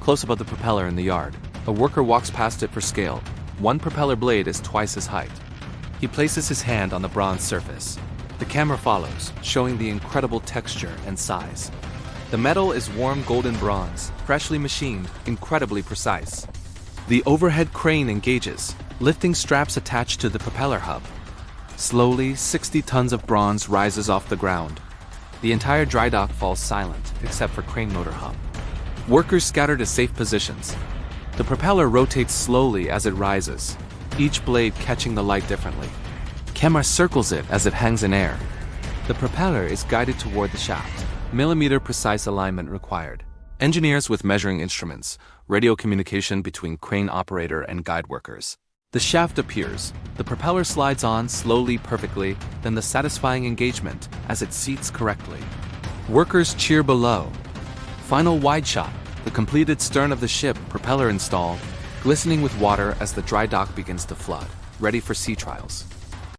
Close-up of the propeller in the yard. A worker walks past it for scale. One propeller blade is twice his height. He places his hand on the bronze surface. The camera follows, showing the incredible texture and size. The metal is warm golden bronze, freshly machined, incredibly precise. The overhead crane engages, lifting straps attached to the propeller hub. Slowly, 60 tons of bronze rises off the ground. The entire dry dock falls silent, except for crane motor hub. Workers scatter to safe positions. The propeller rotates slowly as it rises, each blade catching the light differently. Camera circles it as it hangs in air. The propeller is guided toward the shaft. Millimeter-precise alignment required. Engineers with measuring instruments, radio communication between crane operator and guide workers. The shaft appears. The propeller slides on slowly, perfectly, then the satisfying engagement as it seats correctly. Workers cheer below. Final wide shot. The completed stern of the ship, propeller installed, glistening with water as the dry dock begins to flood, ready for sea trials.